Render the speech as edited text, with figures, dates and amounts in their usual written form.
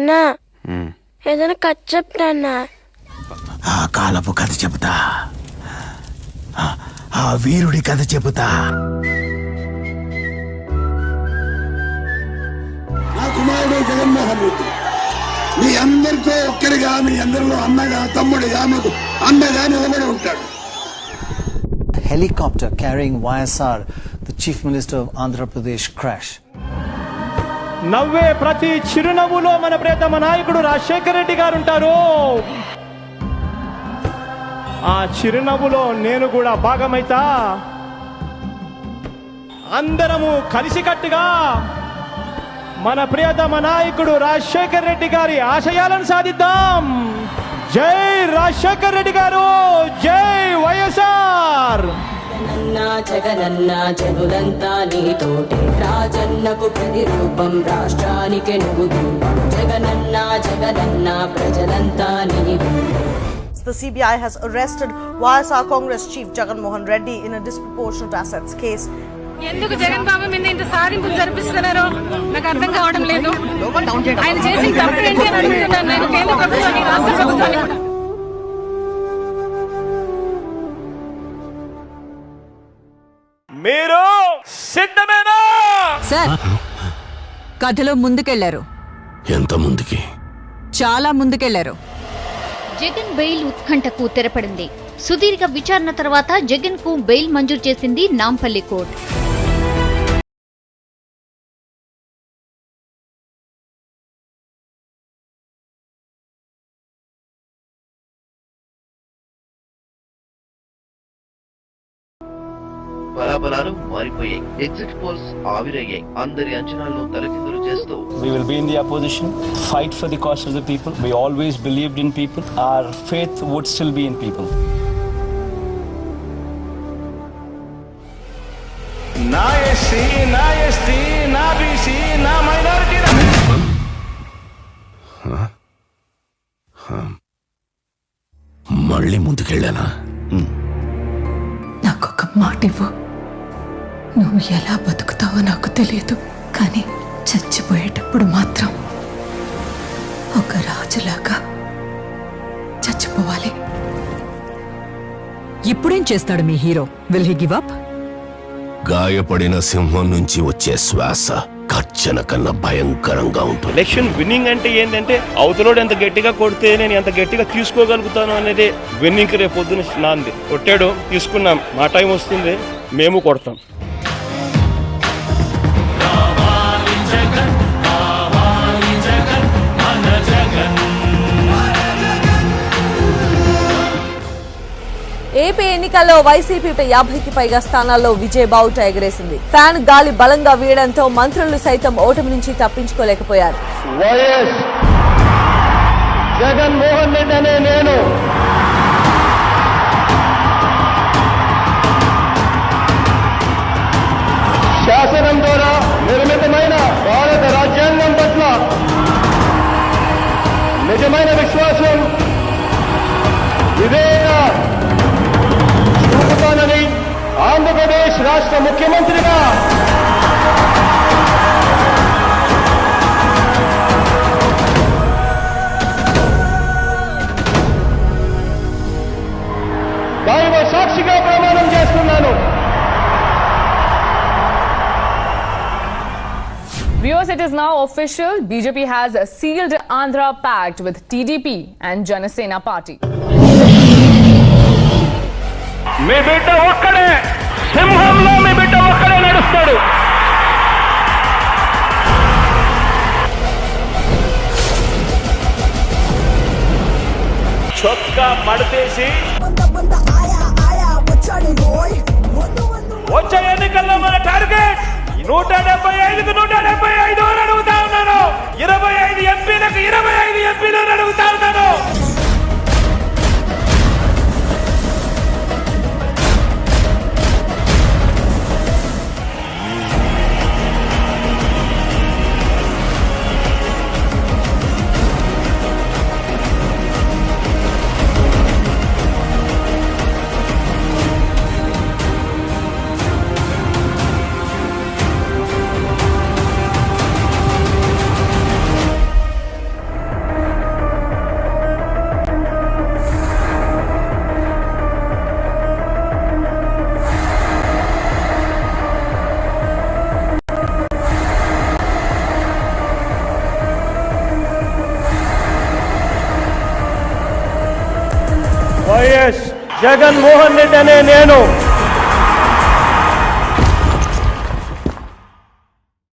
నాన్న ఏదైనా కథ చెప్తాన్నా. ఆ కాలపు కథ చెబుతా, ఆ వీరుడి కథ చెబుతా. నా కుమారుడు జగన్మోహన్ రెడ్డి మీ అందరితో ఒక్కరిగా, మీ అందరిలో అన్నగా, తమ్ముడిగా, మాకు అన్నగా నిలబడి ఉంటాడు. Helicopter carrying YSR, the Chief Minister of Andhra Pradesh, crash. నవ్వే ప్రతి చిరునవ్వులో మన ప్రియతమ నాయకుడు రాజశేఖర రెడ్డి గారు ఉంటారు. ఆ చిరునవ్వులో నేను కూడా భాగమైతా. అందరము కలిసికట్టుగా మన ప్రియతమ నాయకుడు రాజశేఖర రెడ్డి గారి ఆశయాలను సాధిద్దాం. జై రాజశేఖర రెడ్డి గారు, జై వైఎస్ఆర్. జగనన్న జనులంతా నీతోటే, రాజన్నకు ప్రతిరూపం, రాష్ట్రానికి నువ్వు రూపం. జగనన్న జగనన్న ప్రజలంతా నీవే. The CBI has arrested YSR Congress Chief Jagan Mohan Reddy in a disproportionate assets case. ఎందుకు జగన్ బాబు మీద ఇంత సాధింపులు జరిపిస్తున్నారో నాకు అర్థం కావడం లేదు. ఆయన చేసిన తప్పు ఏంటి అని అడుగుతున్నాను నేను కేంద్ర ప్రభుత్వాన్ని, రాష్ట్ర ప్రభుత్వాన్ని కూడా. మీరు సిద్ధమేనా? సార్, కథలో ముందుకెళ్లారు. ఎంత ముందుకి? చాలా ముందుకెళ్లారు. జగన్ బెయిల్ ఉత్కంఠకు తెరపడింది. సుదీర్ఘ విచారణ తర్వాత జగన్ కు బెయిల్ మంజూరు చేసింది నాంపల్లి కోర్టు. బలాబలాలు మారిపోయాయి, ఎగ్జిట్ పోల్స్ ఆవిరయ్యాయి, అందరి అంచనాలను తలకిందులు చేస్తూ We will be in the opposition, fight for the cause of the people. We always believed in people. Our faith would still be in people. నా ఎస్సీ, నా ఎస్టీ, నా బీసీ, నా మైనారిటీ. మళ్ళీ ముందుకెళ్ళానా? నాకొక మాట ఇవ్వు. నువ్వు ఎలా బతుకుతావో నాకు తెలియదు, కానీ చచ్చిపోయేటప్పుడు మాత్రం ఒక రాజులాగా చచ్చిపోవాలి. ఇప్పుడేం చేస్తాడు మీ హీరో? Will he give up? గాయపడిన సింహం నుంచి వచ్చే శ్వాస గర్జన కన్నా భయంకరంగా ఉంటుంది. ఎలక్షన్ విన్నింగ్ అంటే ఏంటంటే అవతలోడు ఎంత గట్టిగా కొడితే నేను ఎంత గట్టిగా తీసుకోగలుగుతాను అనేది విన్నింగ్. రేపు పొద్దున నాంది కొట్టాడు, తీసుకున్నాం, మా టైం వస్తుంది, మేము కొడతాం. ఏపీ ఎన్నికల్లో వైసీపీ 50కి పైగా స్థానాల్లో విజయ్ బావుట ఎగరేసింది. ఫ్యాన్ గాలి బలంగా వీయడంతో మంత్రులు సైతం ఓటమి నుంచి తప్పించుకోలేకపోయారు. వైఎస్ జగన్మోహన్ రెడ్డి అనే నేను శాసనం ద్వారా నిర్మితమైన భారత రాజ్యాంగం పట్ల నిజమైన విశ్వాసం, వివేక చూపుతానని ఆంధ్రప్రదేశ్ రాష్ట్ర ముఖ్యమంత్రిగా దైవ సాక్షిగా ప్రమాణం చేస్తున్నాను. Viewers, it is now official. BJP has sealed Andhra pact with TDP and Janasena party. మీ బిడ్డ ఒక్కడే, సింహంలో మీ బిడ్డ ఒక్కడే నడుస్తాడు. చొక్కా మడతేసి వచ్చే ఎన్నికల్లో మన టార్గెట్ 175కు 175 అని అడుగుతా ఉన్నాను. 25 ఎంపీలకు 25 ఎంపీలు అడుగుతా ఉన్నాను. జగన్మోహన్ రెడ్డి అనే నేను